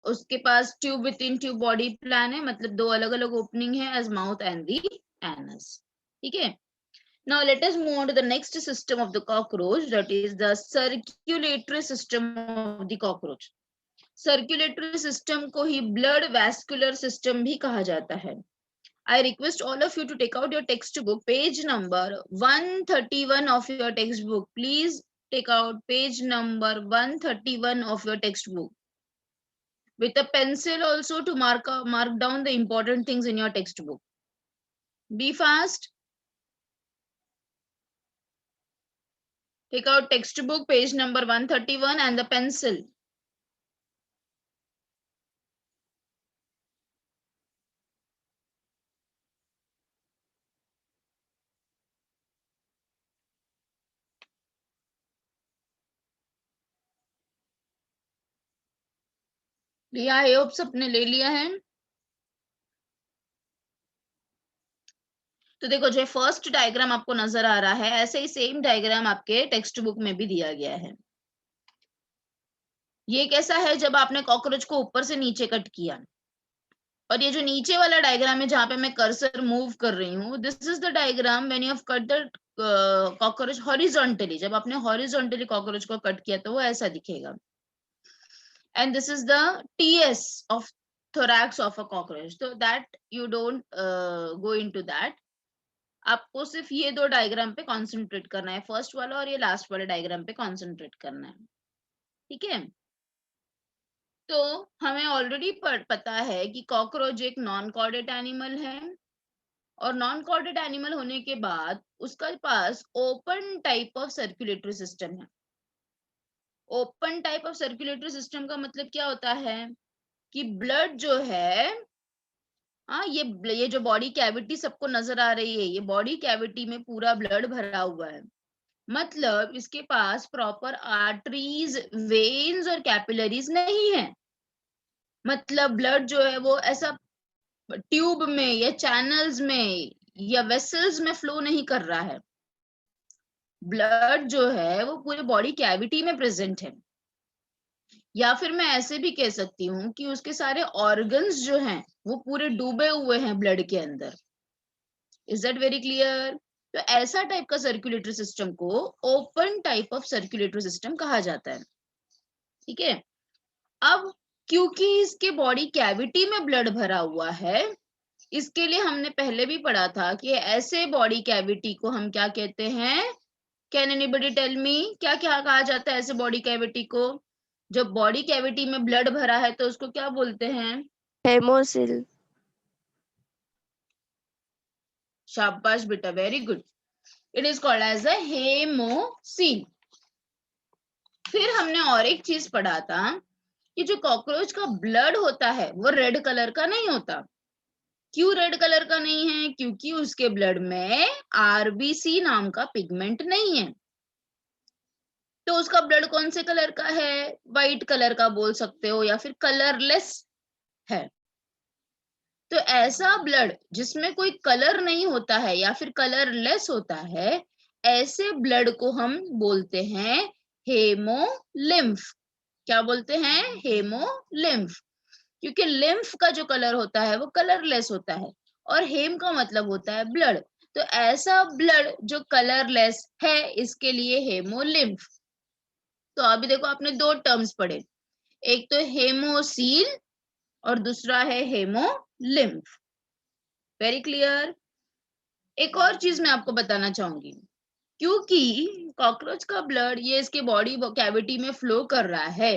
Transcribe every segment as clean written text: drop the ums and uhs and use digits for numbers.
उसके पास tube within tube body plan है, मतलब 2 अलग अलग ओपनिंग है as mouth and the anus, ठीक है। Now let us move on to the next system of the cockroach, that is the circulatory system of the cockroach. Circulatory system को ही blood vascular system भी कहा जाता है. I request all of you to take out your textbook, page number 131 of your textbook. Please take out page number 131 of your textbook. With a pencil also to mark down the important things in your textbook. Be fast. Take out textbook, page number 131 and the pencil. लिया, I hope सबने ले लिया है। तो देखो, जो first diagram आपको नजर आ रहा है, ऐसे ही सेम डायग्राम आपके टेक्स्ट बुक में भी दिया गया है। ये कैसा है, जब आपने कॉकरोच को ऊपर से नीचे कट किया, और ये जो नीचे वाला डायग्राम है जहां पे मैं कर्सर मूव कर रही हूँ, this is the diagram when you have cut the cockroach horizontally. जब आपने हॉरिजॉन्टली कॉकरोच को कट किया तो वो ऐसा दिखेगा। And this is the TS of thorax of a cockroach, so that you don't go into that. आपको सिर्फ ये 2 डायग्राम पे कॉन्सेंट्रेट करना है, फर्स्ट वाला और ये लास्ट वाले डायग्राम पे कॉन्सेंट्रेट करना है, ठीक है। तो हमें ऑलरेडी पता है कि कॉकरोच एक नॉन कॉर्डेट एनिमल है, और नॉन कॉर्डेट एनिमल होने के बाद उसका पास open type of circulatory system है। Open type of circulatory system का मतलब क्या होता है कि ब्लड जो है, हाँ, ये जो बॉडी कैविटी सबको नजर आ रही है, ये बॉडी कैविटी में पूरा ब्लड भरा हुआ है। मतलब इसके पास प्रॉपर आर्टरीज, वेन्स और कैपिलरीज नहीं है। मतलब ब्लड जो है वो ऐसा ट्यूब में या चैनल्स में या वेसल्स में फ्लो नहीं कर रहा है। ब्लड जो है वो पूरे बॉडी कैविटी में प्रेजेंट है। या फिर मैं ऐसे भी कह सकती हूँ कि उसके सारे ऑर्गन्स जो हैं वो पूरे डूबे हुए हैं ब्लड के अंदर। Is that very clear? तो ऐसा टाइप का सर्कुलेटरी सिस्टम को open type of circulatory system कहा जाता है, ठीक है। अब क्योंकि इसके बॉडी कैविटी में ब्लड भरा हुआ है, इसके लिए हमने पहले भी पढ़ा था कि ऐसे बॉडी कैविटी को हम क्या कहते हैं? कैन एनीबॉडी टेल मी, क्या क्या कहा जाता है ऐसे बॉडी कैविटी को? जब बॉडी कैविटी में ब्लड भरा है तो उसको क्या बोलते हैं? हेमोसिल। शाबाश बेटा, very good. It is called as a haemocoel. फिर हमने और एक चीज पढ़ा था कि जो कॉकरोच का ब्लड होता है वो रेड कलर का नहीं होता। क्यों रेड कलर का नहीं है? क्योंकि उसके ब्लड में आरबीसी नाम का पिगमेंट नहीं है। तो उसका ब्लड कौन से कलर का है? व्हाइट कलर का बोल सकते हो, या फिर कलरलेस है। तो ऐसा ब्लड जिसमें कोई कलर नहीं होता है या फिर कलरलेस होता है, ऐसे ब्लड को हम बोलते हैं हेमोलिम्फ। क्या बोलते हैं? हेमोलिम्फ। क्योंकि लिम्फ का जो कलर होता है वो कलरलेस होता है, और हेम का मतलब होता है ब्लड। तो ऐसा ब्लड जो कलरलेस है, इसके लिए हेमोलिम्फ। तो अभी देखो, आपने 2 टर्म्स पढ़े, एक तो हेमोसील और दूसरा है हेमोलिम्फ। Very clear? एक और चीज मैं आपको बताना चाहूंगी, क्योंकि कॉकरोच का ब्लड ये इसके बॉडी कैविटी में फ्लो कर रहा है,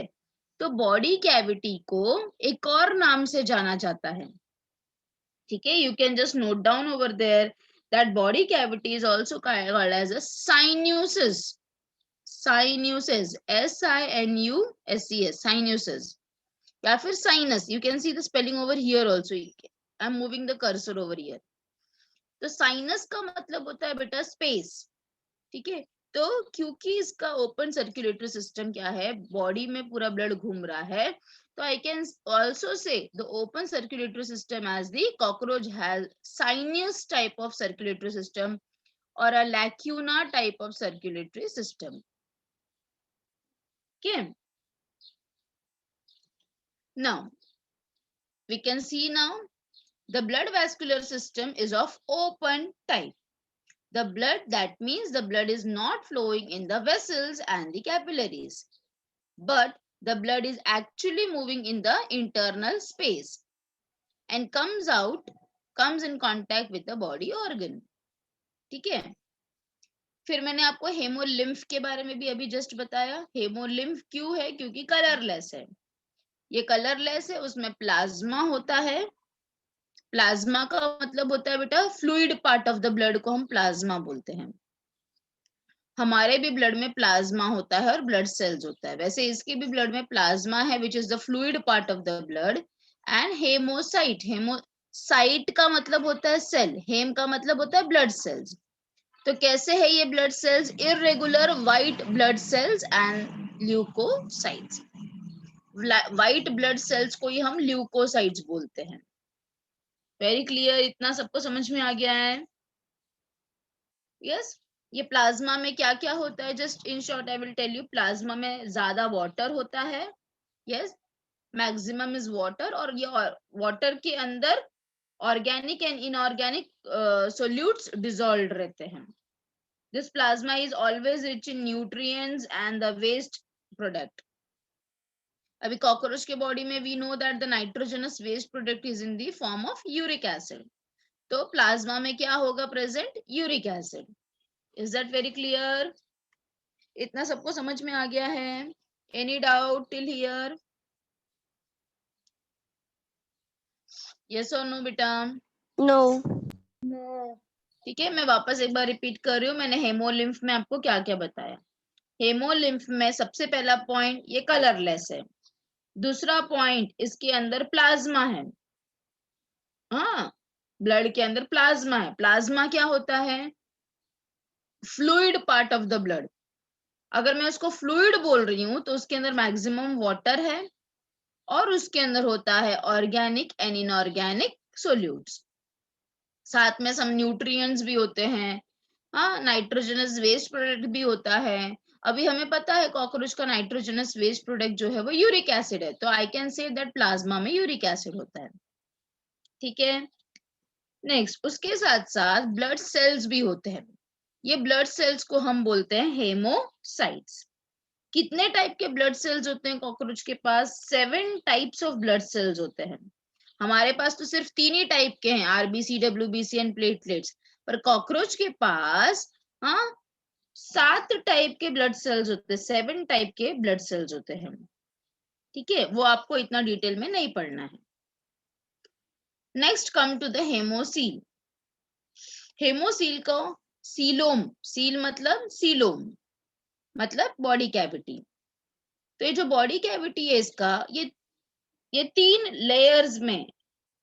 तो बॉडी कैविटी को एक और नाम से जाना जाता है, ठीक है। You can just note down over there that body cavity is also called as a sinuses. Sinuses, SINUSES, sinuses, या फिर sinus. You can see the spelling over here also. I am moving the cursor over here. तो sinus का मतलब होता है बेटा space, ठीक है। तो क्योंकि इसका ओपन सर्कुलेटरी सिस्टम क्या है, बॉडी में पूरा ब्लड घूम रहा है, तो I can also say the open circulatory system as the cockroach has sinus type of circulatory system और a lacuna type of circulatory system, okay? Now We can see now the blood vascular system is of open type. The blood, that means the blood is not flowing in the vessels and the capillaries, but the blood is actually moving in the internal space and comes in contact with the body organ. ठीक है. फिर मैंने आपको haemolymph के बारे में भी अभी जस्ट बताया. हेमोलिम्फ क्यों है? क्योंकि कलरलेस है. ये कलरलेस है, उसमें प्लाज्मा होता है. प्लाज्मा का मतलब होता है बेटा fluid part of the blood को हम प्लाज्मा बोलते हैं. हमारे भी ब्लड में प्लाज्मा होता है और ब्लड सेल्स होता है. वैसे इसके भी ब्लड में प्लाज्मा है which is the fluid part of the blood. And hemocyte, hemocyte का मतलब होता है सेल, हेम का मतलब होता है ब्लड सेल्स. तो कैसे है ये blood cells? Irregular white blood cells and leucocytes. White blood cells को ही हम ल्यूकोसाइट्स बोलते हैं. Very clear? इतना सबको समझ में आ गया है? यस. ये प्लाज्मा में क्या क्या होता है? Just in short I will tell you. Plasma में ज्यादा वाटर होता है. Yes, maximum is water. और ये वाटर के अंदर organic and inorganic solutes dissolved रहते हैं. This plasma is always rich in nutrients and the waste product. अभी कॉकरोच के बॉडी में we know that the nitrogenous waste product is in the form of uric acid. तो plasma में क्या होगा present? Uric acid. Is that very clear? इतना सबको समझ में आ गया है? Any doubt till here? Yes और नो बेटा? नो. ठीक है, मैं वापस एक बार रिपीट कर रही हूँ. मैंने हेमोलिम्फ में आपको क्या क्या बताया. हेमोलिम्फ में सबसे पहला पॉइंट, ये कलरलेस है. दूसरा पॉइंट, इसके अंदर प्लाज्मा है. हाँ, ब्लड के अंदर प्लाज्मा है. प्लाज्मा क्या होता है? Fluid part of the blood. अगर मैं उसको फ्लूइड बोल रही हूँ तो उसके अंदर मैक्सिमम वाटर है और उसके अंदर होता है ऑर्गेनिक एंड इनऑर्गेनिक सोल्यूट्स. साथ में सम न्यूट्रिएंट्स भी होते हैं. हाँ, नाइट्रोजनस वेस्ट प्रोडक्ट भी होता है. अभी हमें पता है कॉकरोच का नाइट्रोजनस वेस्ट प्रोडक्ट जो है वो यूरिक एसिड है. तो I can say that plasma में यूरिक एसिड होता है. ठीक है. नेक्स्ट, उसके साथ साथ ब्लड सेल्स भी होते हैं. ये ब्लड सेल्स को हम बोलते हैं हेमोसाइट्स. कितने टाइप के ब्लड सेल्स होते हैं कॉकरोच के पास? 7 टाइप्स ऑफ ब्लड सेल्स होते हैं. हमारे पास तो सिर्फ 3 ही टाइप के हैं, आरबीसी, डब्ल्यूबीसी एंड प्लेटलेट्स. पर कॉकरोच के पास 7 टाइप के ब्लड सेल्स होते हैं. 7 टाइप के ब्लड सेल्स होते हैं. ठीक है, वो आपको इतना डिटेल में नहीं पढ़ना है. Next come to the hemocoel. Hemocoel को सीलोम, सील मतलब सीलोम मतलब बॉडी कैविटी. तो ये जो बॉडी कैविटी है इसका, ये 3 लेयर्स में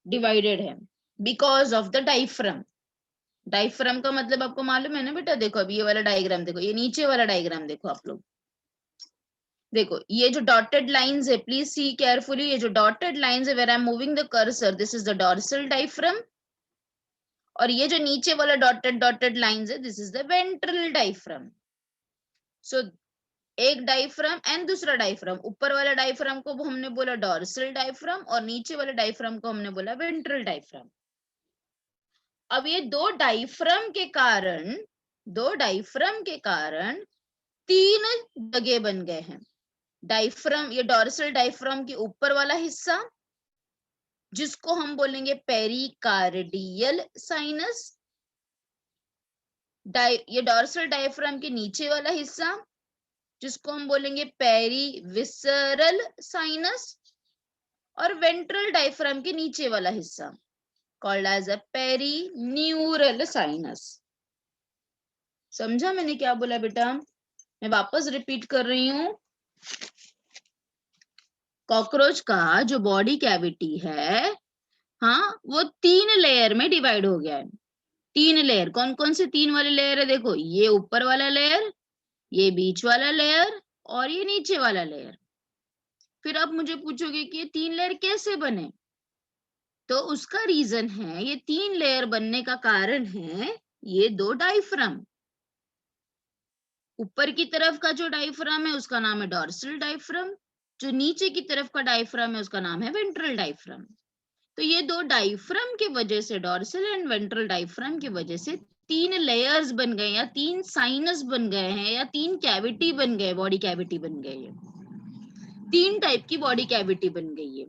डिवाइडेड है because of the diaphragm. Diaphragm का मतलब आपको मालूम है ना बेटा? देखो अभी ये वाला डायग्राम देखो, ये नीचे वाला डायग्राम देखो आप लोग. देखो ये जो डॉटेड लाइंस है, प्लीज सी केयरफुली. ये जो डॉटेड लाइंस है, where I am moving the cursor, this is the dorsal diaphragm. और ये जो नीचे वाला डॉटेड लाइंस है, this is the ventral diaphragm. So एक डायफ्राम एंड दूसरा डायफ्राम. ऊपर वाला डायफ्राम को हमने बोला डॉर्सल डायफ्राम और नीचे वाले डायफ्राम को हमने बोला वेंट्रल डायफ्राम. अब ये दो डायफ्राम के कारण 3 जगह बन गए हैं. डायफ्राम, ये डॉर्सल डायफ्राम के ऊपर वाला हिस्सा जिसको हम बोलेंगे पेरिकार्डियल साइनस. ये डॉर्सल डायफ्राम के नीचे वाला हिस्सा जिसको हम बोलेंगे पेरीविसरल साइनस. और वेंट्रल डायफ्राम के नीचे वाला हिस्सा called as a perineural sinus. समझा मैंने क्या बोला बेटा? मैं वापस रिपीट कर रही हूं. कॉकरोच का जो बॉडी कैविटी है, वो 3 लेयर में डिवाइड हो गया है. 3 लेयर. कौन कौन से 3 वाले लेयर है? देखो, ये ऊपर वाला लेयर, ये बीच वाला लेयर और ये नीचे वाला लेयर. फिर आप मुझे पूछोगे कि ये 3 लेयर कैसे बने? तो उसका रीजन है, ये 3 लेयर बनने का कारण है ये 2 डायफ्राम. ऊपर की तरफ का जो डायफ्राम है उसका नाम है डॉर्सल डायफ्राम. जो नीचे की तरफ का डायफ्राम है उसका नाम है वेंट्रल डायफ्राम. तो ये दो डायफ्राम की वजह से, डोर्सल एंड वेंट्रल डायफ्राम की वजह से 3 लेयर्स बन गए, या 3 साइनस बन गए हैं, या 3 कैविटी बन गए, बॉडी कैविटी बन गई है, 3 टाइप की बॉडी कैविटी बन गई है।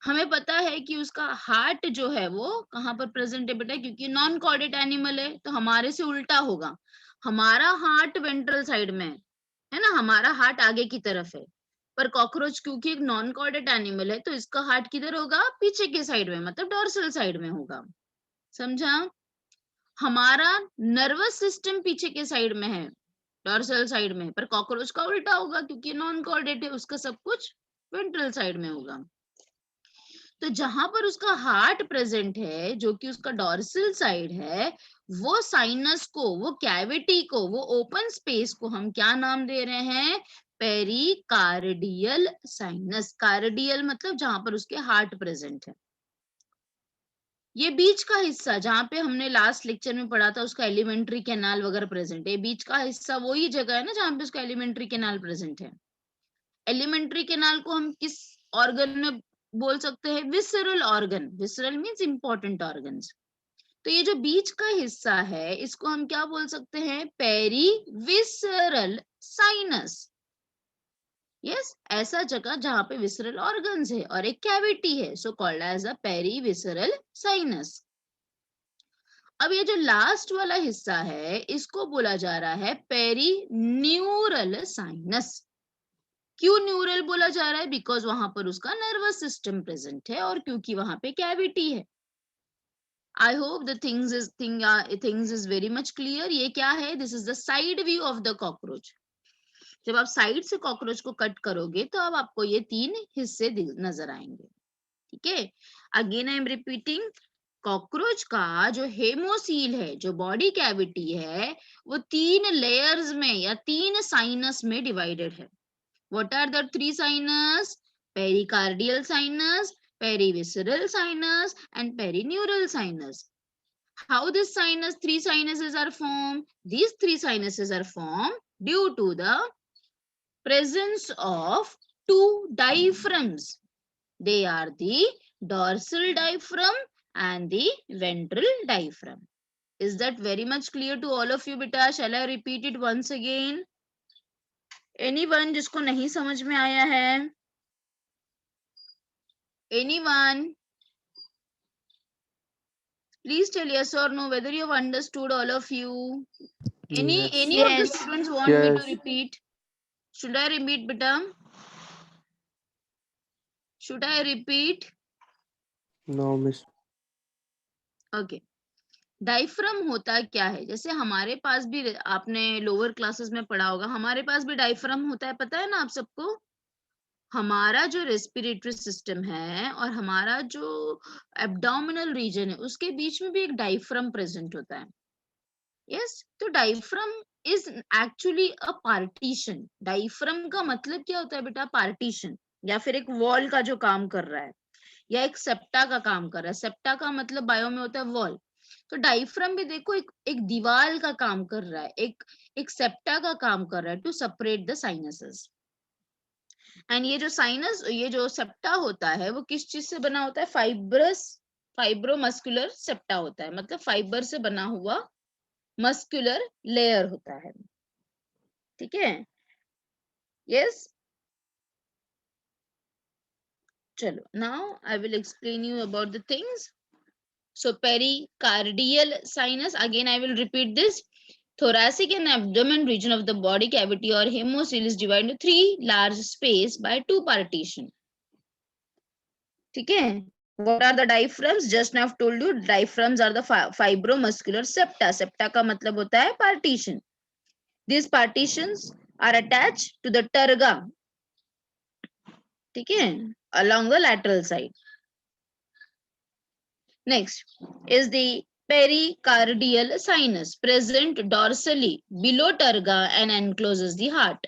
हमें पता है कि उसका हार्ट जो है वो कहाँ पर प्रेजेंट है बेटा, क्योंकि नॉन कॉर्डेट एनिमल है, तो हमारे से उल्टा होगा, हमारा हार्ट वेंट्रल साइड में है ना, हमारा हार्ट आगे की तरफ है। पर कॉकरोच क्योंकि एक नॉन कॉर्डेट एनिमल है, तो इसका हार्ट किधर होगा, पीछे के साइड में, मतलब डोर्सल साइड में होगा। समझा? हमारा नर्वस सिस्टम पीछे के साइड में है, डोर्सल साइड में, पर कॉकरोच का उल्टा होगा, क्योंकि नॉन कॉर्डेट है, उसका सब कुछ वेंट्रल साइड में होगा। तो जहां पर उसका हार्ट प्रेजेंट है, जो कि उसका डोर्सल साइड है, वो साइनस को, वो कैविटी को, वो ओपन स्पेस को हम क्या नाम दे रहे हैं, पेरिकार्डियल साइनस। कार्डियल मतलब जहां पर उसके हार्ट प्रेजेंट है। ये बीच का हिस्सा जहां पे हमने लास्ट लेक्चर में पढ़ा था, उसका एलिमेंट्री कैनाल वगैरह प्रेजेंट है। बीच का हिस्सा वही जगह है ना जहां पे उसका एलिमेंट्री कैनाल प्रेजेंट है। एलिमेंट्री कैनाल को हम किस ऑर्गन में बोल सकते हैं, visceral organ. Visceral means important organs. तो ये जो बीच का हिस्सा है, इसको हम क्या बोल सकते हैं, पेरी विसरल साइनस। यस, ऐसा जगह जहां पे विसरल ऑर्गन्स है और एक कैविटी है, so called as a peri visceral sinus. अब ये जो लास्ट वाला हिस्सा है, इसको बोला जा रहा है पेरी न्यूरल साइनस। क्यों न्यूरल बोला जा रहा है, बिकॉज वहां पर उसका नर्वस सिस्टम प्रेजेंट है, और क्योंकि वहां पे कैविटी है। I hope the things is very much clear. ये क्या है, this is the side view of the cockroach. जब आप साइड से कॉकरोच को कट करोगे, तो अब आपको ये 3 हिस्से नजर आएंगे। ठीक है, again I am repeating, cockroach का जो हेमोसील है, जो बॉडी कैविटी है, वो 3 लेयर्स में या 3 साइनस में डिवाइडेड है। What are the 3 sinus? Pericardial sinus, perivisceral sinus, and perineural sinus. How these 3 sinuses are formed? These 3 sinuses are formed due to the presence of 2 diaphragms. They are the dorsal diaphragm and the ventral diaphragm. Is that very much clear to all of you, beta? Shall I repeat it once again? Anyone जिसको नहीं समझ में आया है? Anyone? Please tell yes or no whether you have understood, all of you. Any of the Yes. students want me to Yes. repeat? Should I repeat, beta? Should I repeat? No, miss. Okay. Diaphragm होता क्या है, जैसे हमारे पास भी, आपने lower classes में पढ़ा होगा, हमारे पास भी डायफ्राम होता है, पता है ना आप सबको। हमारा जो रेस्पिरेटरी सिस्टम है और हमारा जो एब्डोमिनल रीजन है, उसके बीच में भी एक डायफ्राम प्रेजेंट होता है। यस, तो diaphragm is actually a partition. Diaphragm का मतलब क्या होता है बेटा, पार्टीशन, या फिर एक वॉल का जो काम कर रहा है, या एक सेप्टा का काम कर रहा है। सेप्टा का मतलब बायो में होता है वॉल। तो डायफ्राम भी देखो एक दीवार का काम कर रहा है, एक सेप्टा का काम कर रहा है, to separate the sinuses. And ये जो साइनस, ये जो सेप्टा होता है, वो किस चीज से बना होता है, फाइब्रोमस्कुलर सेप्टा होता है, मतलब फाइबर से बना हुआ मस्कुलर लेयर होता है। ठीक है, यस। चलो, now I will explain you about the things. So pericardial sinus, again I will repeat this. Thoracic and abdomen region of the body cavity or hemocoel is divided into 3 large space by 2 partition. ठीक है, what are the diaphragms? Just now I've told you, diaphragms are the fibromuscular septa. Septa का मतलब होता है partition. These partitions are attached to the terga, ठीक है, along the lateral side. Next is the pericardial sinus, present dorsally below terga and encloses the heart.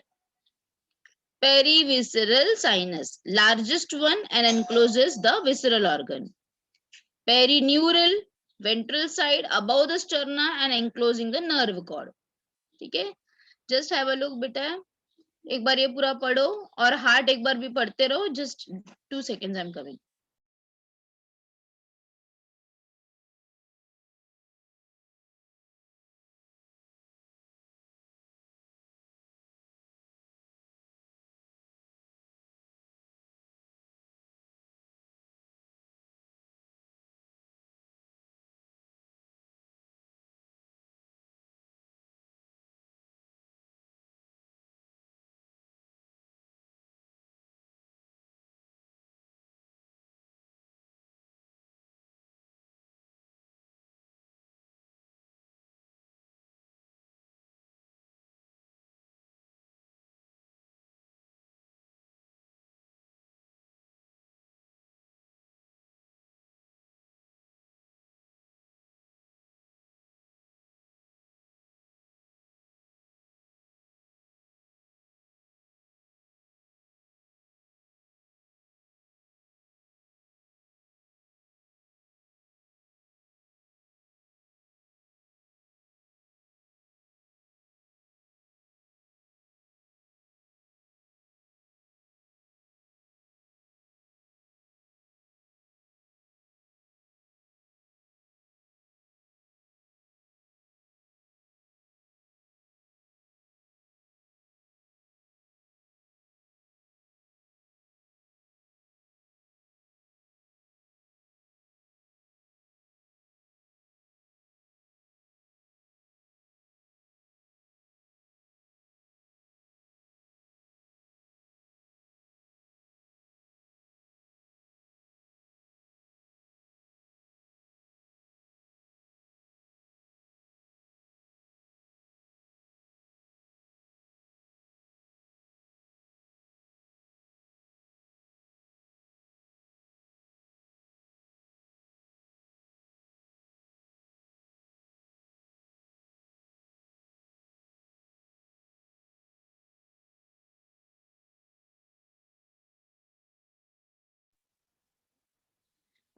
Perivisceral sinus, largest one and encloses the visceral organ. Perineural, ventral side above the sterna and enclosing the nerve cord. ठीक है, just have a look बेटा, एक बार ये पूरा पढ़ो और heart एक बार भी पढ़ते रहो. Just 2 seconds, I'm coming.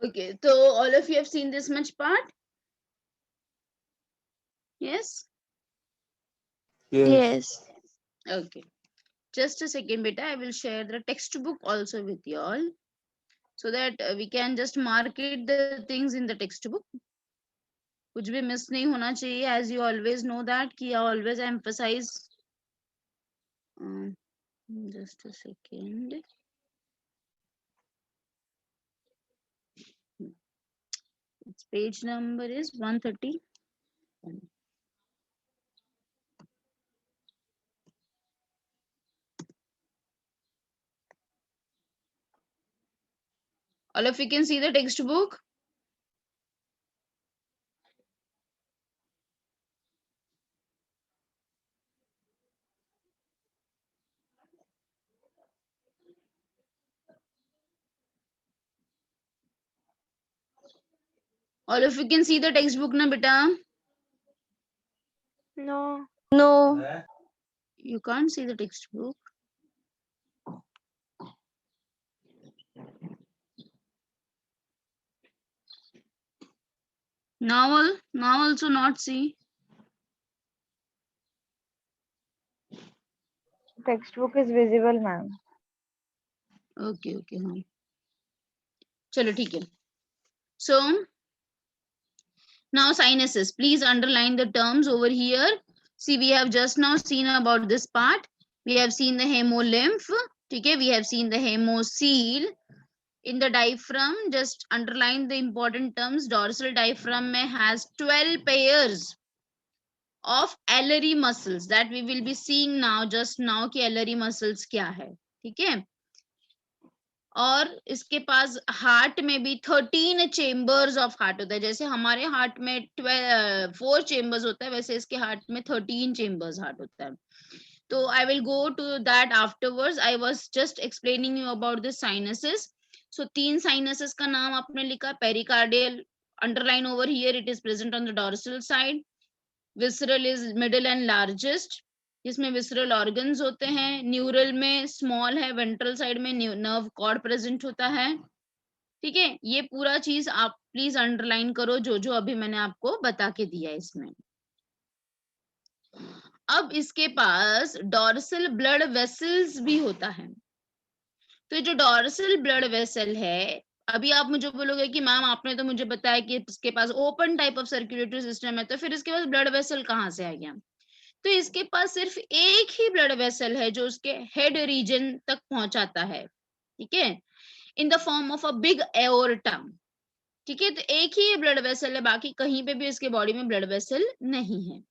Okay, so all of you have seen this much part? Yes? Yes. Yes. Okay. Just a second, beta. I will share the textbook also with you all, so that we can just market the things in the textbook. कुछ भी miss नहीं होना चाहिए, as you always know that कि I always emphasize. Just a second. Its page number is 130. All of you can see the textbook. All of you can see the textbook, na beta? No. No. You can't see the textbook. Now also not see. Textbook is visible, ma'am. Okay, हाँ. चलो ठीक है. So now sinuses. Please underline the terms over here. See, we have just now seen about this part. We have seen the hemolymph. Okay, we have seen the hemocoel. In the diaphragm, just underline the important terms. Dorsal diaphragm has 12 pairs of ellery muscles that we will be seeing now, just now कि ellery muscles क्या है, ठीक है. और इसके पास heart में भी 13 chambers of heart होता है. जैसे हमारे हार्ट में 4 चेम्बर्स होता है, वैसे इसके हार्ट में 13 चेम्बर्स हार्ट होता है. तो I will go to that afterwards. I was just explaining you about the sinuses. So 3 sinuses का नाम आपने लिखा. Pericardial, underline over here, it is present on the dorsal side. Visceral is middle and largest, जिसमें visceral organs होते हैं. Neural में small है. Ventral side में नर्व कॉर्ड प्रेजेंट होता है. ठीक है, ये पूरा चीज आप प्लीज अंडरलाइन करो, जो जो अभी मैंने आपको बता के दिया इसमें. अब इसके पास डॉर्सल ब्लड वेसल्स भी होता है. तो जो डॉर्सल ब्लड वेसल है, अभी आप मुझे बोलोगे कि मैम आपने तो मुझे बताया कि इसके पास open type of circulatory system है, तो फिर इसके पास ब्लड वेसल कहाँ से आ गया? तो इसके पास सिर्फ एक ही ब्लड वेसल है जो उसके हेड रीजन तक पहुंचाता है. ठीक है, इन the form of a big aorta. ठीक है, तो एक ही ब्लड वेसल है, बाकी कहीं पे भी इसके बॉडी में ब्लड वेसल नहीं है.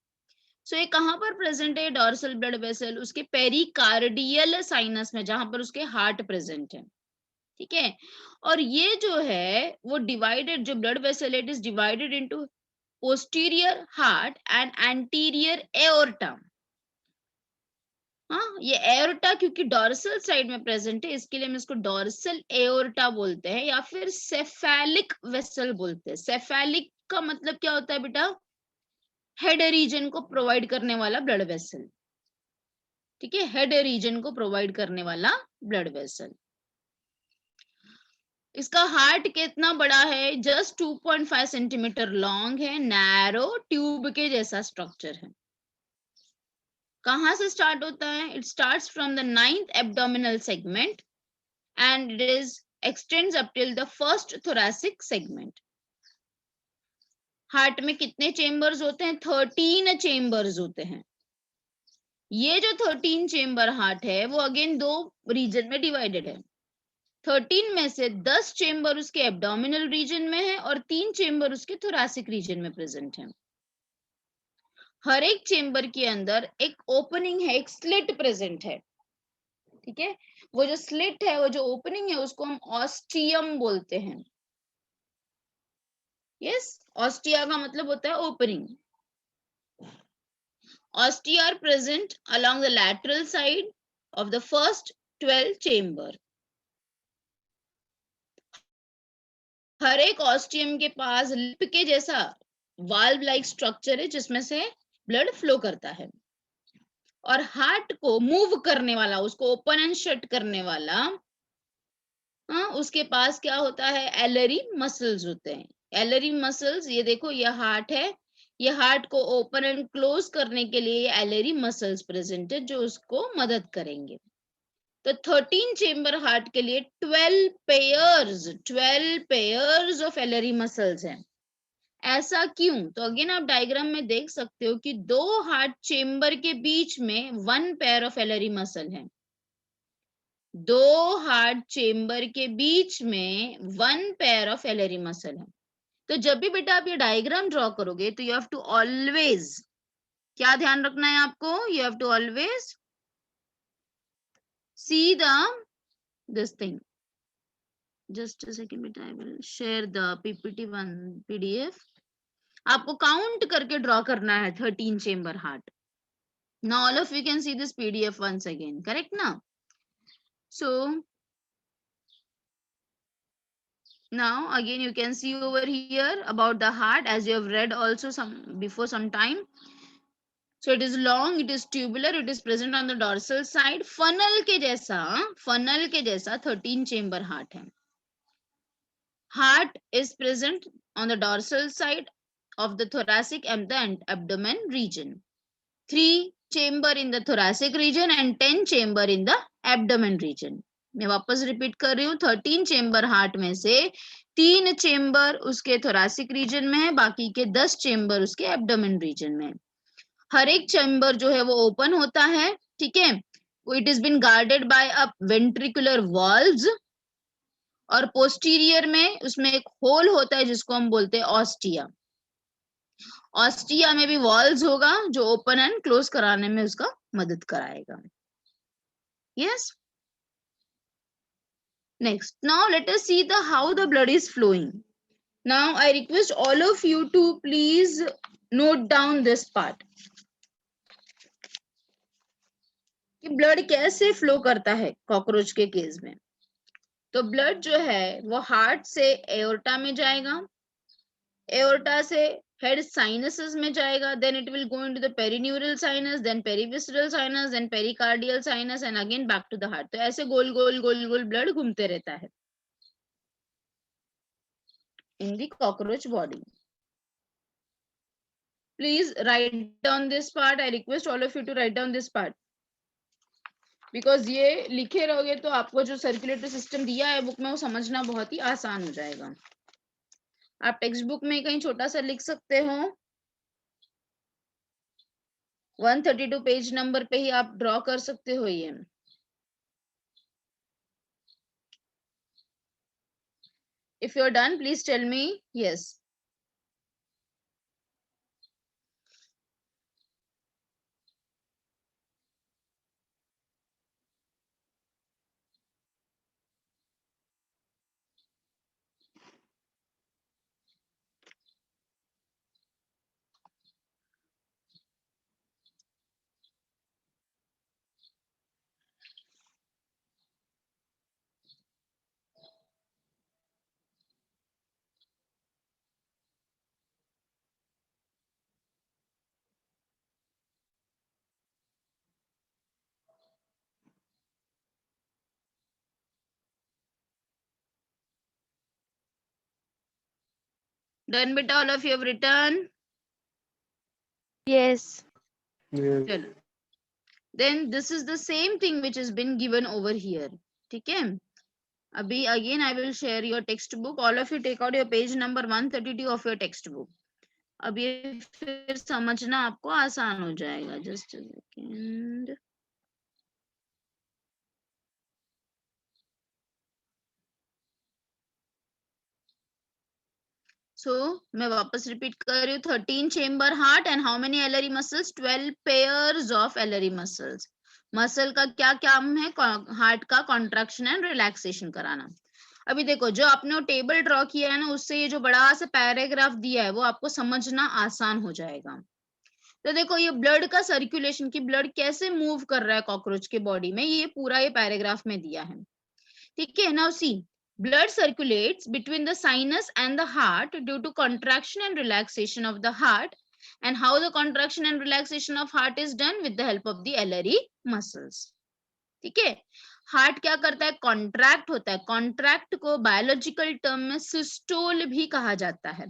सो ये कहां पर प्रेजेंट है डॉर्सल ब्लड वेसल? उसके पेरिकार्डियल साइनस में, जहां पर उसके हार्ट प्रेजेंट है. ठीक है, और ये जो है वो डिवाइडेड, जो blood vessel it is divided into posterior heart and anterior aorta. हाँ, ये एओर्टा क्योंकि डॉर्सल साइड में प्रेजेंट है, इसके लिए हम इसको डॉर्सल एओर्टा बोलते हैं, या फिर सेफेलिक वेसल बोलते हैं. सेफेलिक का मतलब क्या होता है बेटा? हेड रीजन को प्रोवाइड करने वाला ब्लड वेसल. ठीक है, हेड रीजन को प्रोवाइड करने वाला ब्लड वेसल. इसका हार्ट कितना बड़ा है? जस्ट 2.5 सेंटीमीटर लॉन्ग है. नैरो ट्यूब के जैसा स्ट्रक्चर है. कहां से स्टार्ट होता है? It starts from the 9th abdominal segment and it is x tends up till the first thoracic segment. Heart में कितने चेम्बर्स होते हैं? 13 चेम्बर्स होते हैं. ये जो 13 चेम्बर हार्ट है वो अगेन 2 रीजन में डिवाइडेड है. 13 में से 10 चेम्बर उसके एब्डोमिनल रीजन में है और 3 चेम्बर उसके थोरैसिक रीजन में प्रेजेंट है. हर एक चेम्बर के अंदर एक ओपनिंग है, एक स्लिट प्रेजेंट है. ठीक है, वो जो स्लिट है, वो जो ओपनिंग है, उसको हम ऑस्टियम बोलते हैं. यस, ऑस्टिया का मतलब होता है opening. Ostia are present along the lateral side of the first 12 chamber. हर एक ऑस्टियम के पास लिप के जैसा वाल्व लाइक स्ट्रक्चर है जिसमें से ब्लड फ्लो करता है. और हार्ट को मूव करने वाला, उसको ओपन एंड शट करने वाला उसके पास क्या होता है, एलरी मसल्स होते हैं। एलरी मसल्स, ये देखो ये हार्ट है, ये हार्ट को ओपन एंड क्लोज करने के लिए ये एलरी मसल्स प्रेजेंट है जो उसको मदद करेंगे। तो 13 चेम्बर हार्ट के लिए 12 पेयर्स ऑफ एलरी मसल्स हैं। ऐसा क्यों? तो अगेन आप डायग्राम में देख सकते हो कि 2 हार्ट चेम्बर के बीच में 1 पेयर ऑफ एलरी मसल है। 2 हार्ट चेम्बर के बीच में 1 पेयर ऑफ एलरी मसल है। तो जब भी बेटा आप ये डायग्राम ड्रॉ करोगे तो यू हैव टू ऑलवेज, क्या ध्यान रखना है आपको, you have to always see the this thing. Just a second बेटा, I will share the PPT one PDF. आपको काउंट करके ड्रॉ करना है 13 chamber heart. Now all of you can see this PDF once again, correct ना? So now again you can see over here about the heart, as you have read also before some time. So it is long, it is tubular, it is present on the dorsal side, funnel के जैसा 13 chamber heart है। Heart is present on the dorsal side of the thoracic and the abdomen region. 3 chamber in the thoracic region and 10 chamber in the abdomen region. मैं वापस repeat कर रही हूँ, 13 chamber heart में से 3 चेम्बर उसके thoracic reason में है, बाकी के 10 चेम्बर उसके एब्डोमेन रीजन में। हर एक चेम्बर जो है वो ओपन होता है, ठीक है। It is been guarded by a ventricular valves, और पोस्टीरियर में उसमें एक होल होता है जिसको हम बोलते हैं ऑस्टिया। ऑस्टिया में भी वॉल्व्स होगा जो ओपन एंड क्लोज कराने में उसका मदद कराएगा। Yes, next, now let us see the how the blood is flowing. Now I request all of you to please note down this part कि ब्लड कैसे फ्लो करता है कॉकरोच के केस में। तो ब्लड जो है वो हार्ट से एओर्टा में जाएगा, एओर्टा से हेड साइनसेस में जाएगा, then it will go into the perineural sinus, then perivisceral sinus, then pericardial sinus and again back to the heart. तो ऐसे गोल गोल गोल गोल ब्लड घूमते रहता है in the cockroach body. Please write down this part. I request all of you to write down this part, because ये लिखे रहोगे तो आपको जो सर्कुलेटरी सिस्टम दिया है बुक में वो समझना बहुत ही आसान हो जाएगा। आप टेक्स्ट बुक में कहीं छोटा सा लिख सकते हो, 132 पेज नंबर पे ही आप ड्रॉ कर सकते हो ये। If you're done, please tell me yes. Done beta, all of you have written? Yes. Yes. चलो, then this is the same thing which has been given over here, ठीक है। अभी again I will share your textbook. All of you take out your page number 132 of your textbook. अब ये फिर समझना आपको आसान हो जाएगा। जस्ट सेकेंड, सो मैं वापस रिपीट कर रही हूँ, 13 chamber heart and how many एलरी muscles, 12 pairs of alary muscles. Muscle का क्या काम है, हार्ट का कॉन्ट्रैक्शन एंड रिलैक्सेशन कराना। अभी देखो जो आपने वो टेबल ड्रॉ किया है ना, उससे ये जो बड़ा सा पैराग्राफ दिया है वो आपको समझना आसान हो जाएगा। तो देखो ये ब्लड का सर्कुलेशन की ब्लड कैसे मूव कर रहा है कॉकरोच के बॉडी में, ये पूरा ये पैराग्राफ में दिया है, ठीक है। Now see, blood circulates between the sinus and the heart due to contraction and relaxation of the heart, and how the contraction and relaxation of heart is done with the help of the LRE muscles, ठीक है। Heart क्या करता है, contract होता है, contract को biological term में systole भी कहा जाता है,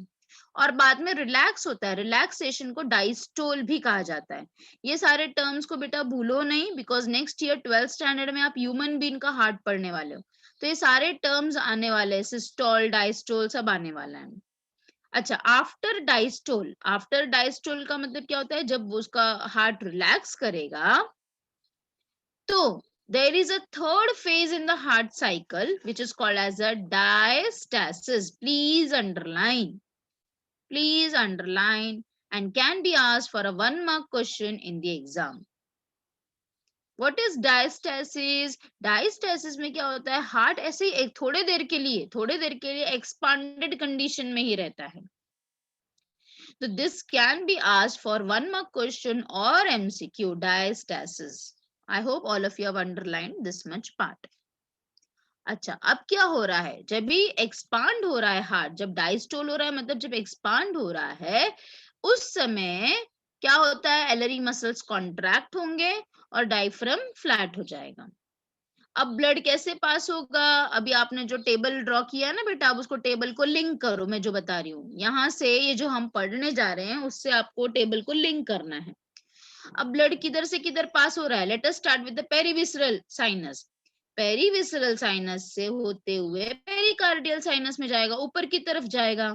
और बाद में रिलैक्स होता है, रिलैक्सेशन को डायस्टोल भी कहा जाता है। ये सारे टर्म्स को बेटा भूलो नहीं, because next year 12th standard में आप ह्यूमन बीइंग का हार्ट पढ़ने वाले हो, तो ये सारे टर्म्स आने वाले हैं, सिस्टोल डायस्टोल सब आने वाला है। अच्छा, आफ्टर डायस्टोल, आफ्टर डायस्टोल का मतलब क्या होता है, जब उसका हार्ट रिलैक्स करेगा तो there is a third phase in the heart cycle which is called as a diastasis. Please underline and can be asked for a 1 mark question in the exam. What is diastasis? Diastasis में क्या होता है, heart ऐसे ही थोड़े देर के लिए expanded condition में ही रहता है। तो this can be asked for 1 mark question or MCQ, diastasis. I hope all of you have underlined this much part. अच्छा, अब क्या हो रहा है, जब भी एक्सपांड हो रहा है हार्ट, जब डायस्टोल हो रहा है मतलब जब एक्सपांड हो रहा है, उस समय क्या होता है, एलरी मसल्स कॉन्ट्रैक्ट होंगे और डायफ्राम फ्लैट हो जाएगा। अब ब्लड कैसे पास होगा, अभी आपने जो टेबल ड्रॉ किया है ना बेटा, अब उसको टेबल को लिंक करो, मैं जो बता रही हूँ यहाँ से, ये जो हम पढ़ने जा रहे हैं उससे आपको टेबल को लिंक करना है। अब ब्लड किधर से किधर पास हो रहा है, let us start with the perivisceral sinus, perivisceral sinus से होते हुए पेरिकार्डियल साइनस में जाएगा, ऊपर की तरफ जाएगा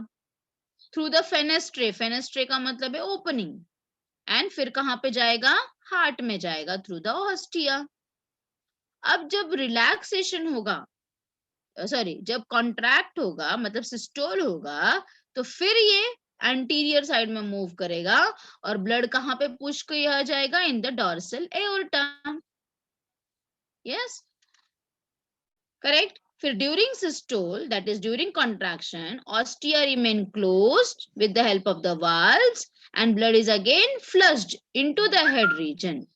थ्रू द फेनेस्ट्रे, फेनेस्ट्रे का मतलब है ओपनिंग, एंड फिर कहां पे जाएगा, हार्ट में जाएगा थ्रू द ऑस्टिया। अब जब रिलैक्सेशन होगा, सॉरी जब कॉन्ट्रैक्ट होगा मतलब सिस्टोल होगा, तो फिर ये एंटीरियर साइड में मूव करेगा और ब्लड कहां पे पुश किया जाएगा, in the dorsal aorta. Yes, correct. फिर during systole, that is during contraction, ostia remain closed with the help of the valves and blood is again flushed into the head region,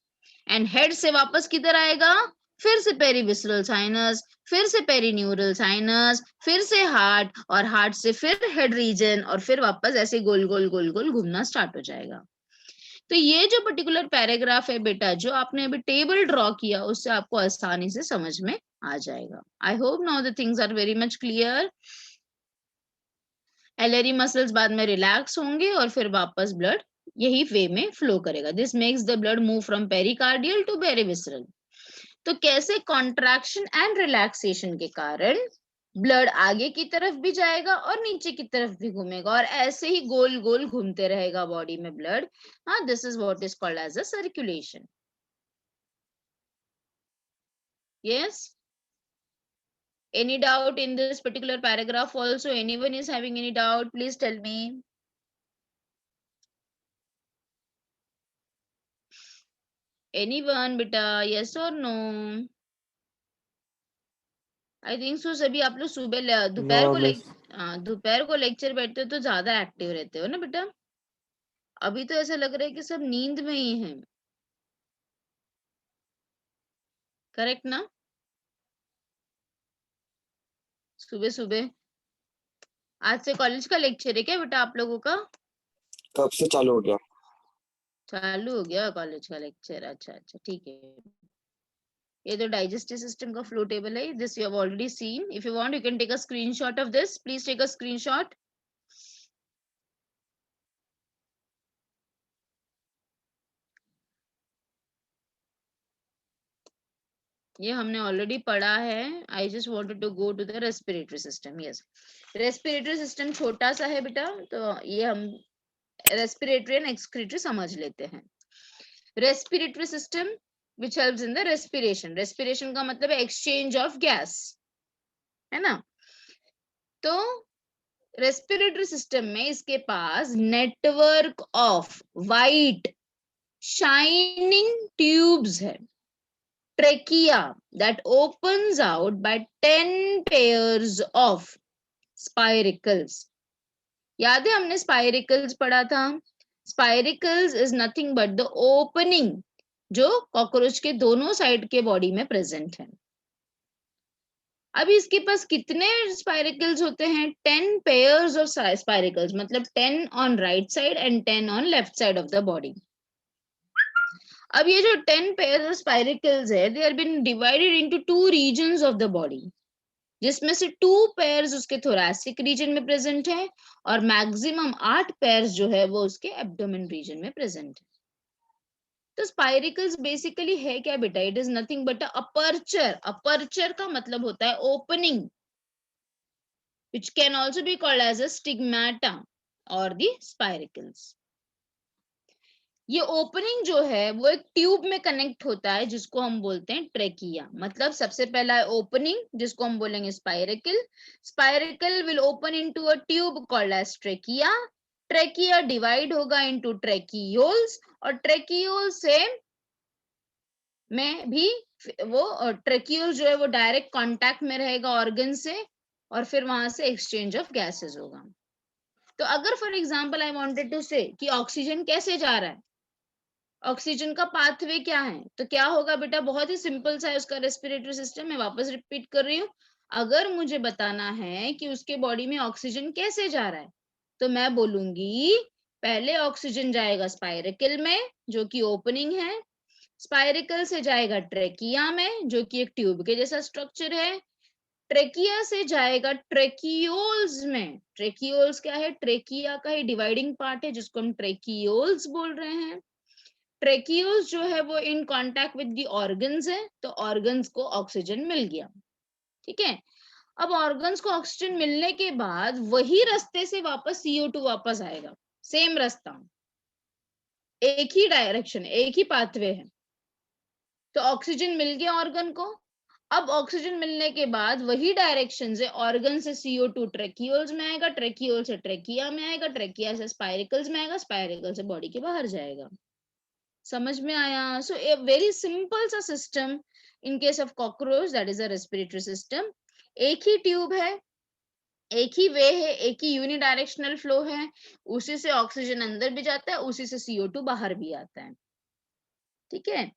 and head से वापस किधर आएगा, फिर से perivisceral sinus, फिर से perineural sinus, फिर से हार्ट, और हार्ट से फिर हेड रीजन, और फिर वापस ऐसे गोल गोल गोल गोल घूमना स्टार्ट हो जाएगा। तो ये जो पर्टिकुलर पैराग्राफ है बेटा, जो आपने अभी टेबल ड्रॉ किया, उससे आपको आसानी से समझ में आ जाएगा। I hope now the things are very much clear. Alary muscles बाद में रिलैक्स होंगे और फिर वापस ब्लड यही वे में फ्लो करेगा। This makes the blood move from pericardial to perivisceral. तो कैसे कॉन्ट्रैक्शन एंड रिलैक्सेशन के कारण ब्लड आगे की तरफ भी जाएगा और नीचे की तरफ भी घूमेगा, और ऐसे ही गोल गोल घूमते रहेगा बॉडी में ब्लड। हाँ, this is what is called as a circulation. Yes, any doubt in this particular paragraph also? Anyone is having any doubt, please tell me. Anyone beta, yes or no? I think so सभी आप लोग सुबह दोपहर No, को miss. दोपहर को lecture बैठते हो तो ज्यादा एक्टिव रहते हो ना बेटा। अभी तो ऐसा लग रहा है कि सब नींद में ही है, करेक्ट ना? सुबह सुबह आज से कॉलेज का लेक्चर है क्या बेटा आप लोगों का? कब से चालू हो गया? चालू हो गया कॉलेज का लेक्चर, अच्छा अच्छा ठीक है। ये तो डाइजेस्टिव सिस्टम का फ्लो टेबल है, this you have already seen. If you want you can take a screenshot of this, please take a screenshot. ये हमने ऑलरेडी पढ़ा है। I just wanted to go to the respiratory system. Yes, respiratory system छोटा सा है बेटा, तो ये हम रेस्पिरेटरी एंड एक्सक्रीटरी समझ लेते हैं। Respiratory system which helps in the respiration, respiration का मतलब है एक्सचेंज ऑफ गैस, है ना? तो रेस्पिरेटरी सिस्टम में इसके पास network of white shining tubes है, trachea that opens out by 10 pairs of spiracles. याद है हमने spiracles पढ़ा था? Spiracles is nothing but the opening जो कॉकरोच के दोनों साइड के बॉडी में प्रेजेंट है। अभी इसके पास कितने स्पाइरिकल्स होते हैं? 10 pairs of spiracles, मतलब 10 on right side and 10 on left side of the body. अब ये जो 10 pairs of spiracles है, they are been divided into 2 regions of the body, जिसमें से 2 pairs उसके thoracic region में present है और मैक्सिमम 8 pairs जो है वो उसके एब्डोमेन रीजन में प्रेजेंट है। तो स्पाइरिकल्स बेसिकली है क्या बेटा? It is nothing but aperture. Aperture का मतलब होता है opening, which can also be called as a stigmata or the spiracles. ये ओपनिंग जो है वो एक ट्यूब में कनेक्ट होता है जिसको हम बोलते हैं ट्रेकिया। मतलब सबसे पहला है ओपनिंग जिसको हम बोलेंगे spiracle. Spiracle will open into a tube called as trachea. Trachea divide होगा इनटू ट्रेकियोल्स और ट्रेकियोल से में भी वो ट्रेकियोल जो है वो डायरेक्ट कांटेक्ट में रहेगा ऑर्गन से और फिर वहां से एक्सचेंज ऑफ गैसेस होगा। तो अगर for example I wanted to say कि ऑक्सीजन कैसे जा रहा है, ऑक्सीजन का पाथवे क्या है, तो क्या होगा बेटा? बहुत ही सिंपल सा है उसका रेस्पिरेटरी सिस्टम। मैं वापस रिपीट कर रही हूँ, अगर मुझे बताना है कि उसके बॉडी में ऑक्सीजन कैसे जा रहा है तो मैं बोलूंगी पहले ऑक्सीजन जाएगा स्पाइरिकल में जो कि ओपनिंग है, स्पाइरिकल से जाएगा ट्रेकिया में जो कि एक ट्यूब के जैसा स्ट्रक्चर है, ट्रेकिया से जाएगा ट्रेकियोल्स में। ट्रेकियोल्स क्या है? ट्रेकिया का ही डिवाइडिंग पार्ट है जिसको हम ट्रेकियोल्स बोल रहे हैं। ट्रेकियोल्स जो है वो in contact with the organs है, तो ऑर्गन्स को ऑक्सीजन मिल गया। ठीक है, अब ऑर्गन्स को ऑक्सीजन मिलने के बाद वही रास्ते से वापस CO2 वापस आएगा। सेम रास्ता, एक ही डायरेक्शन, एक ही पाथवे है। तो ऑक्सीजन मिल गया ऑर्गन को। अब ऑक्सीजन मिलने के बाद वही डायरेक्शन से ऑर्गन से CO2 ट्रेकियोल्स में आएगा, ट्रेकियोल से ट्रेकिया में आएगा, ट्रेकिया से स्पाइरिकल्स में आएगा, स्पाइरिकल से बॉडी के बाहर जाएगा। समझ में आया? सो ए वेरी सिंपल सा system in case of cockroach, that is a respiratory system. एक ही ट्यूब है, एक ही वे है, एक ही यूनिडायरेक्शनल फ्लो है, उसी से ऑक्सीजन अंदर भी जाता है, उसी से CO2 बाहर भी आता है। ठीक है,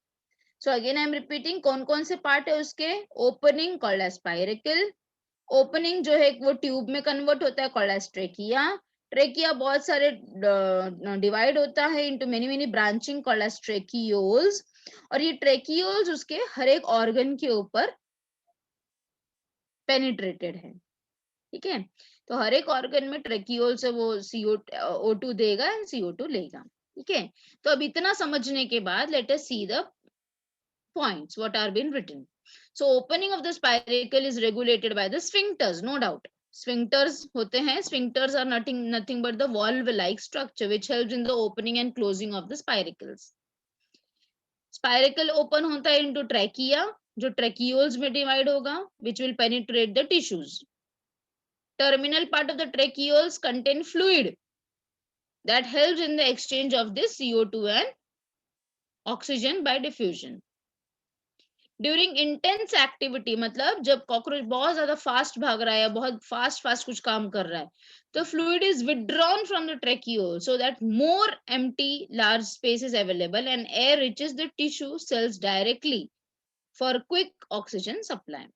so again I am repeating, कौन कौन से पार्ट है उसके? Opening called as spiracle, opening जो है वो ट्यूब में कन्वर्ट होता है कॉल्ड एज ट्रेकिया। ट्रेकिया बहुत सारे डिवाइड होता है into many many branching called as tracheoles, और ये ट्रेकियोल्स उसके हर एक ऑर्गन के ऊपर पेनिट्रेटेड है। ठीक है, तो हर एक ऑर्गन में ट्रेकियोल से वो CO2 देगा एंड CO2 लेगा। ठीक है, तो अब इतना समझने के बाद let us see the points what are being written. So opening of the spiracle is regulated by the sphincters, no doubt. Sphincters होते हैं, sphincters are nothing but the valve like structure which helps in the opening and closing of the spiracles. Spiracle open होता है into trachea जो tracheoles में divide होगा which will penetrate the tissues. Terminal part of the tracheoles contain fluid that helps in the exchange of this CO2 and oxygen by diffusion. During intense activity, मतलब जब cockroach बहुत ज्यादा fast भाग रहा है, बहुत फास्ट कुछ काम कर रहा है, तो fluid is withdrawn from the tracheole so that more empty large space is available and air reaches the tissue cells directly for quick oxygen supply.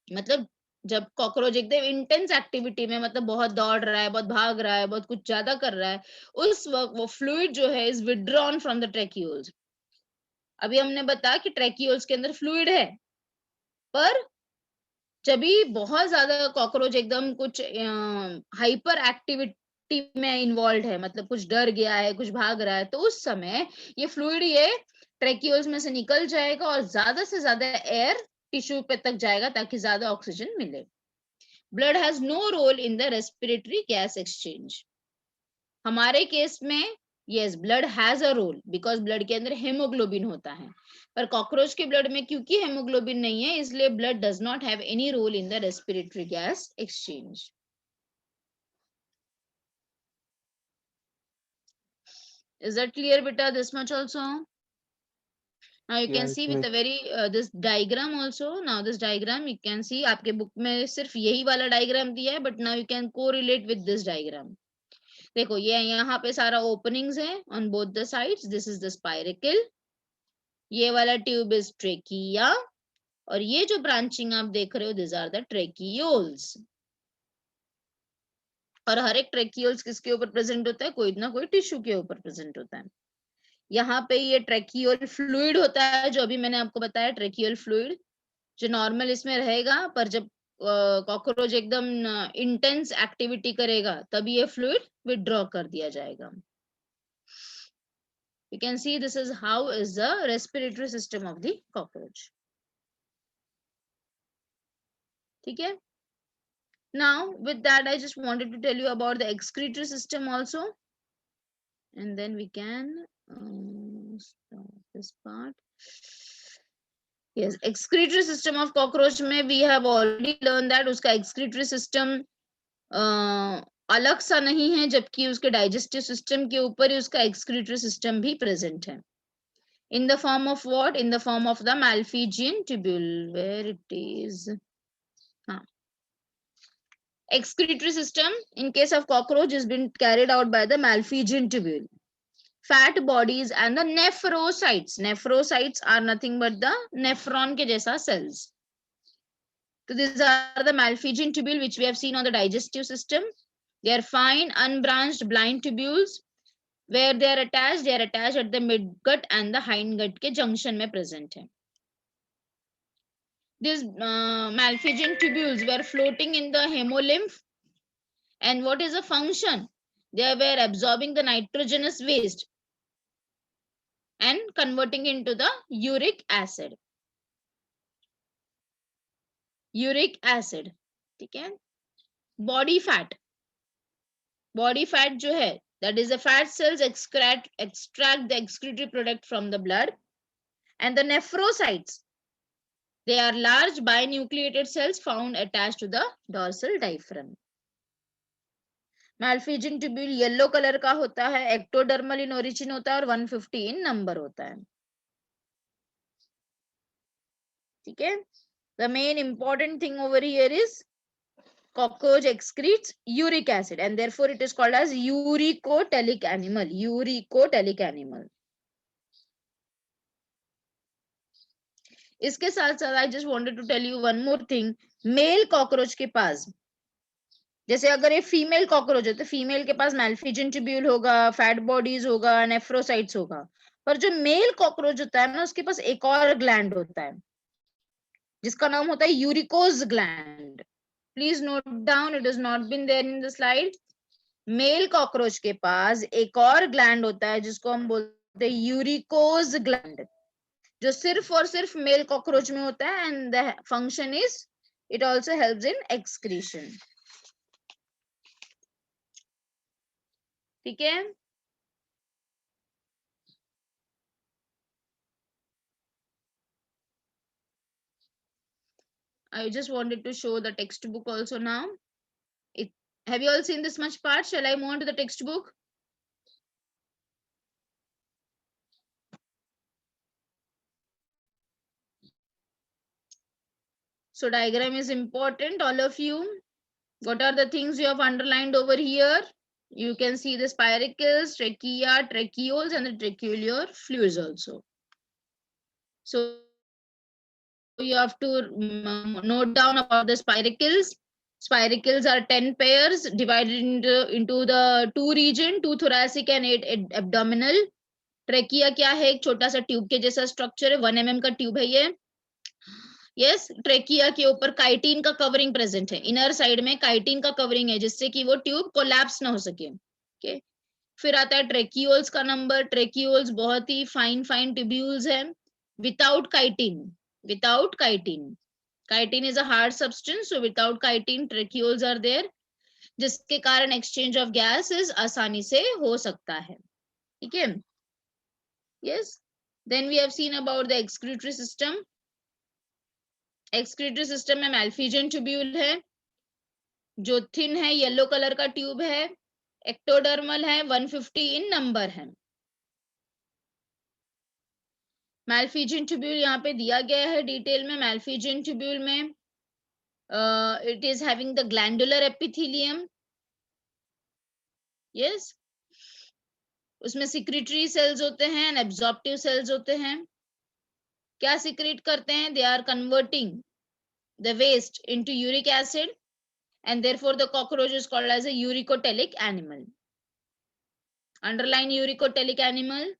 मतलब जब कॉकरोच एकदम इंटेंस एक्टिविटी में, मतलब बहुत दौड़ रहा है, बहुत भाग रहा है, बहुत कुछ ज्यादा कर रहा है, उस वक्त वो फ्लूइड जो है इज विथड्रॉन फ्रॉम द ट्रेकियोल्स। अभी हमने बताया कि ट्रेकियोल्स के अंदर फ्लूइड है, पर जब भी बहुत ज्यादा कॉकरोच एकदम कुछ हाइपर एक्टिविटी में इन्वॉल्व है, मतलब कुछ डर गया है, कुछ भाग रहा है, तो उस समय ये फ्लूइड ये ट्रेकियोल्स में से निकल जाएगा और ज्यादा से ज्यादा एयर टिश्यू पे तक जाएगा ताकि ज्यादा ऑक्सीजन मिले। Blood has no role in the respiratory gas exchange. हमारे केस में yes, blood has a role because blood के अंदर हेमोग्लोबिन होता है, पर कॉकरोच के ब्लड में क्योंकि हेमोग्लोबिन नहीं है इसलिए blood does not have any role in the respiratory gas exchange. Is that clear beta, this much also? Now you can Yeah, see it with makes a very this diagram also. Now this diagram you can see, आपके book में सिर्फ यही वाला diagram दिया है, but now you can correlate with this diagram. देखो ये यहाँ पे सारा ओपनिंग्स है on both the sides. This is the spiracle, ये वाला ट्यूब इज ट्रेकिया, और ये जो ब्रांचिंग आप देख रहे हो दिस आर द ट्रेकियोल्स। और हर एक ट्रेकियोल्स किसके ऊपर प्रेजेंट होता है? कोई ना कोई टिश्यू के ऊपर प्रेजेंट होता है। यहाँ पे ये ट्रेकियोल फ्लूइड होता है, जो अभी मैंने आपको बताया, ट्रेकियोल फ्लूइड जो नॉर्मल इसमें रहेगा, पर जब कॉकरोच एकदम इंटेंस एक्टिविटी करेगा तब ये फ्लूइड विथड्रॉ कर दिया जाएगा. You can see this is how is the respiratory system of the cockroach. ठीक है. Now with that I just wanted to tell you about the excretory system also, and then we can stop this part. Yes, excretory system of cockroach में we have already learned that उसका excretory system अलग सा नहीं है, जबकि उसके digestive system के ऊपर ही उसका excretory system भी present है. In the form of what? In the form of the Malpighian tubule. Where it is? Excretory system in case of cockroach is been carried out by the Malpighian tubule. Fat bodies and the nephrocytes. Nephrocytes are nothing but the nephron के जैसा cells. So these are the Malpighian tubule which we have seen on the digestive system. They are fine unbranched blind tubules. Where they are attached at the midgut and the hindgut के junction में present है. These Malpighian tubules were floating in the hemolymph, and what is the function? They were absorbing the nitrogenous waste and converting into the uric acid. Uric acid, ठीक है. Body fat जो है, that is the fat cells extract the excretory product from the blood, and the nephrocytes, they are large binucleated cells found attached to the dorsal diaphragm. Malpighian tubule yellow colour का होता है, ectodermal in origin होता है और 150 इन number होता है. ठीक है. The main important thing over here is cockroach excretes uric acid, and therefore it is called as uricotelic animal. Uricotelic animal. इसके साथ साथ I just wanted to tell you one more thing. Male cockroach के पास, जैसे अगर ये female cockroach है तो female के पास Malpighian tubule होगा, फैट बॉडीज होगा, नेफ्रोसाइट्स होगा. पर जो मेल कॉकरोच होता है ना, उसके पास एक और ग्लैंड होता है जिसका नाम होता है uricose gland. Please note down, it is not been there in the slide. Male cockroach के पास एक और ग्लैंड होता है जिसको हम बोलते हैं यूरिकोज ग्लैंड, जो सिर्फ और सिर्फ मेल कॉकरोच में होता है, and the function is it also helps in excretion. ठीक है. I just wanted to show the textbook also now. Have you all seen this much part? Shall I move on to the textbook? So diagram is important, all of you. What are the things you have underlined over here? You can see the spiracles, trachea, tracheoles, and the tracheolar fluids also. So you have to note down about the spiracles. Spiracles are 10 pairs divided into the two region, 2 thoracic and 8 abdominal. Trachea क्या है? एक छोटा सा tube के जैसा structure है, 1 mm का tube है ये. यस, ट्रेकिया के ऊपर काइटिन का कवरिंग प्रेजेंट है, इनर साइड में काइटिन का कवरिंग है जिससे कि वो ट्यूब कोलैप्स ना हो सके. ओके. फिर आता है ट्रेकियोल्स का नंबर. ट्रेकियोल्स बहुत ही फाइन ट्यूब्यूल्स है without chitin. Chitin is a hard substance, so without chitin tracheoles are there, जिसके कारण एक्सचेंज ऑफ गैसेस आसानी से हो सकता है. ठीक है. Yes. Then we have seen about the excretory system. Excretory system में Malpighian tubule है, जो थिन है, येलो कलर का ट्यूब है, एक्टोडर्मल है, 150 इन नंबर है. Malpighian tubule यहाँ पे दिया गया है डिटेल में. Malpighian tubule में it is having the glandular epithelium. Yes. उसमें सिक्रेटरी सेल्स होते हैं एंड एब्जॉर्प्टिव सेल्स होते हैं. क्या सिक्रेट करते हैं? They are converting the waste into uric acid, and therefore the cockroach is called as a uricotelic animal. Underline uricotelic animal.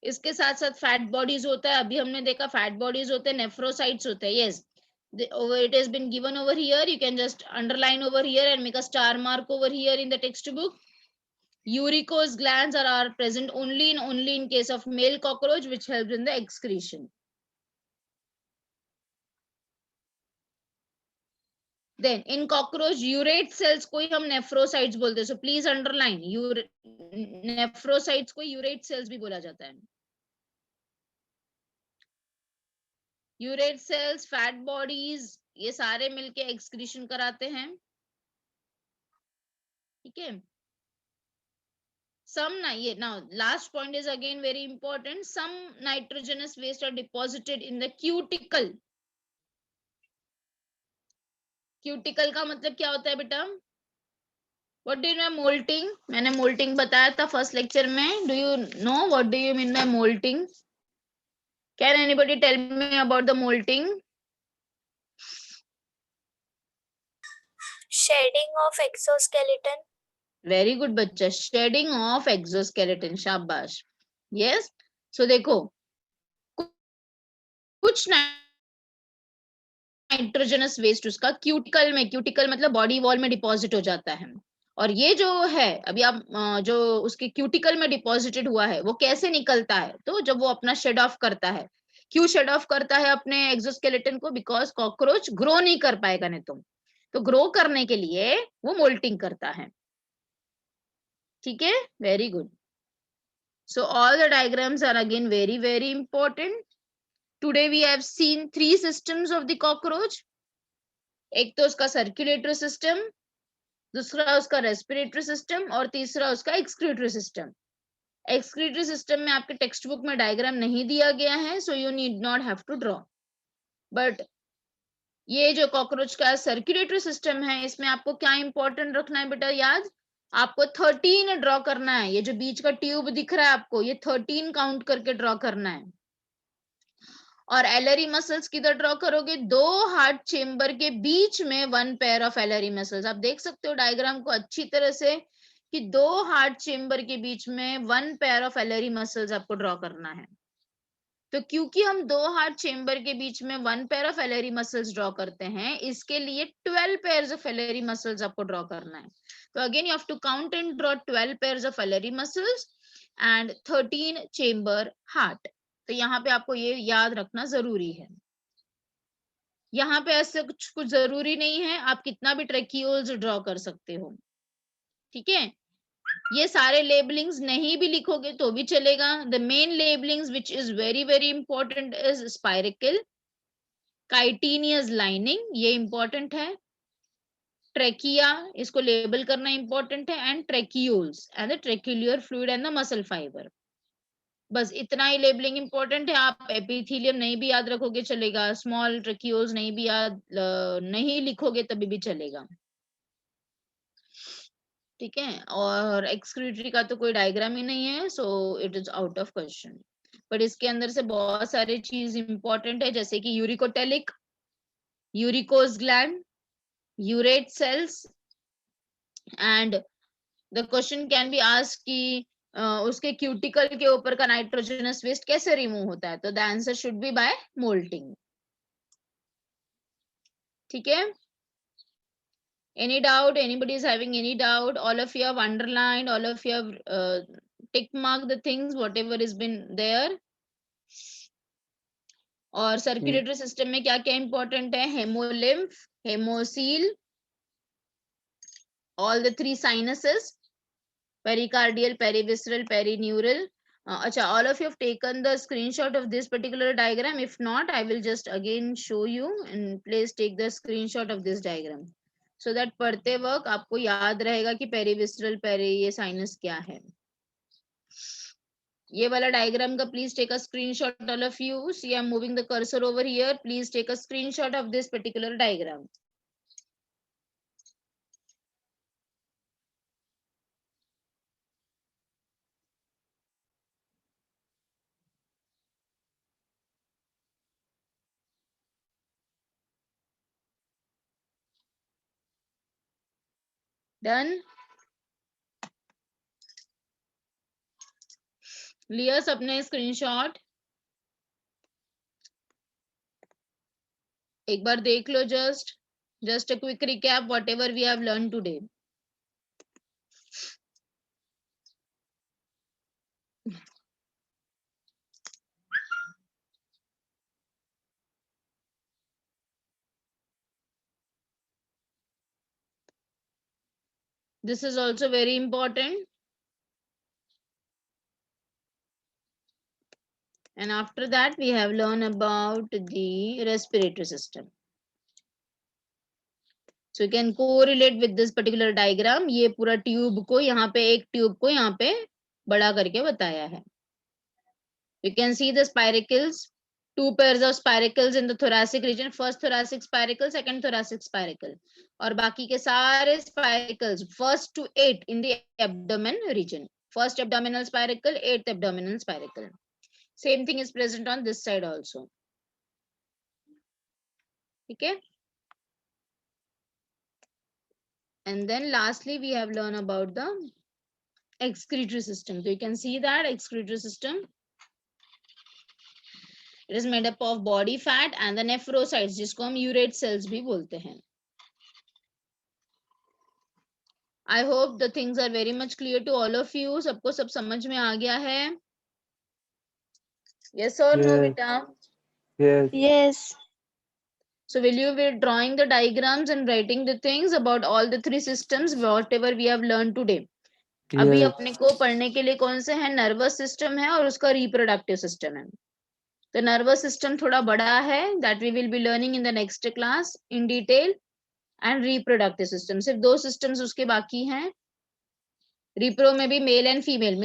इसके साथ साथ फैट बॉडीज होता है, अभी हमने देखा फैट बॉडीज होते हैं, नेफ्रोसाइट्स होते हैं. Yes, it has been given over here. You can just underline over here and make a star mark over here in the textbook. Uricose glands are present only in case of male cockroach, which helps in the excretion. Then in cockroach, urate cells को ही हम nephrocytes बोलते हैं. So please underline, nephrocytes को urate cells भी बोला जाता है. Urate cells, fat bodies, ये सारे मिलके excretion कराते हैं. ठीक है. Now last point is again very important. Some nitrogenous waste are deposited in the cuticle. Cuticle का मतलब क्या होता है बेटा? What do you mean by molting? मैंने molting बताया था फर्स्ट लेक्चर में. Do you know what do you mean by molting? Can anybody tell me about the molting? Shedding of exoskeleton. Very good बच्चा. Shedding of exoskeleton. शाबाश. Yes. So देखो कुछ nitrogenous waste उसका cuticle मतलब body wall में deposit हो जाता है. और ये जो है अभी आप जो उसके क्यूटिकल में डिपॉजिटेड हुआ है वो कैसे निकलता है? तो जब वो अपना शेड ऑफ करता है. क्यों शेड ऑफ करता है अपने एक्सोस्केलेटन को? बिकॉज कॉकरोच ग्रो नहीं कर पाएगा नहीं तो ग्रो करने के लिए वो मोल्टिंग करता है. ठीक है, very good. So all the diagrams are again very very important. Today we have seen 3 systems of the cockroach. एक तो उसका सर्कुलेटरी सिस्टम, दूसरा उसका रेस्पिरेटरी सिस्टम और तीसरा उसका एक्सक्रीटरी सिस्टम. एक्सक्रीटरी सिस्टम में आपके टेक्स्ट बुक में डायग्राम नहीं दिया गया है, so you need not have to draw. But ये जो कॉकरोच का सर्कुलेटरी सिस्टम है इसमें आपको क्या इंपॉर्टेंट रखना है बेटा? याद, आपको 13 ड्रॉ करना है. ये जो बीच का ट्यूब दिख रहा है आपको, ये 13 काउंट करके ड्रॉ करना है. और एलरी मसल्स किधर ड्रॉ करोगे? 2 हार्ट चेम्बर के बीच में 1 पेयर ऑफ एलरी मसल्स. आप देख सकते हो डायग्राम को अच्छी तरह से कि 2 हार्ट चेम्बर के बीच में 1 पेयर ऑफ एलरी मसल्स आपको ड्रॉ करना है. तो क्योंकि हम 2 हार्ट चेम्बर के बीच में 1 pair of alary muscles draw करते हैं, इसके लिए 12 पेयर्स ऑफ एलरी मसल्स आपको ड्रॉ करना है. तो again you have to count and draw 12 pairs of alary muscles and 13 chamber heart. तो यहाँ पे आपको ये याद रखना जरूरी है. यहाँ पे ऐसे कुछ जरूरी नहीं है, आप कितना भी ट्रेकियोल्स ड्रॉ कर सकते हो. ठीक है, ये सारे लेबलिंग्स नहीं भी लिखोगे तो भी चलेगा. The main labellings which is very very important is spiracle, chitinous lining, ये इंपॉर्टेंट है. ट्रेकिया, इसको लेबल करना इंपॉर्टेंट है. And tracheoles and the tracheal fluid and the muscle fibre. बस इतना ही लेबलिंग इंपॉर्टेंट है. आप एपिथेलियम नहीं भी याद रखोगे चलेगा, स्मॉल ट्रेकियोल्स नहीं भी याद नहीं लिखोगे तभी भी चलेगा. ठीक है, और एक्सक्रीटरी का तो कोई डायग्राम ही नहीं है, so it is out of question. But इसके अंदर से बहुत सारे चीज इंपॉर्टेंट है, जैसे कि uricotelic, uricose gland, urate cells. And the question can be asked कि उसके क्यूटिकल के ऊपर का नाइट्रोजनस वेस्ट कैसे रिमूव होता है? तो the answer should be by moulting. ठीक है, any doubt? Anybody is having any doubt? All of you have underlined, all of you have tick mark the things whatever has been there. और circulatory system में क्या क्या important है? Hemolymph, hemocoel, all the 3 sinuses, pericardial, perivisceral, perineural. अच्छा, all of you have taken the screenshot of this particular diagram. If not, I will just again show you, and please take the screenshot of this diagram so that पढ़ते वक्त आपको याद रहेगा कि पेरीविस्ट्रल, peri, ये sinus क्या है. ये वाला डायग्राम का please take a screenshot all of you. See, I'm moving the cursor over here. Please take a screenshot of this particular diagram. Done? लिया सबने स्क्रीनशॉट? एक बार देख लो, just a quick recap whatever we have learned today. This is also very important. And after that, we have learned about the respiratory system. So you can correlate with this particular diagram. ये पूरा tube को यहाँ पे एक tube को यहाँ पे बड़ा करके बताया है. You can see the spiracles, 2 pairs of spiracles in the thoracic region. First thoracic spiracle, second thoracic spiracle. और बाकी के सारे spiracles, first to 8 in the abdomen region. First abdominal spiracle, 8th abdominal spiracle. Same thing is present on this side also. Okay. And then lastly, we have learned about the excretory system. So you can see that excretory system, it is made up of body fat and the nephrocytes, जिसको हम urate cells भी बोलते हैं. I hope the things are very much clear to all of you. सबको सब समझ में आ गया है? Yes or no, beta? Yes. Yes. So will you be drawing the diagrams and writing the things about all the 3 systems, whatever we have learned today? अभी Yes. अपने को पढ़ने के लिए कौन से है? नर्वस सिस्टम है और उसका रिप्रोडक्टिव सिस्टम है. तो नर्वस सिस्टम थोड़ा बड़ा है, that we will be learning in the next class in detail, and reproductive system सिर्फ 2 systems उसके बाकी हैं. रिप्रो में भी मेल एंड फीमेल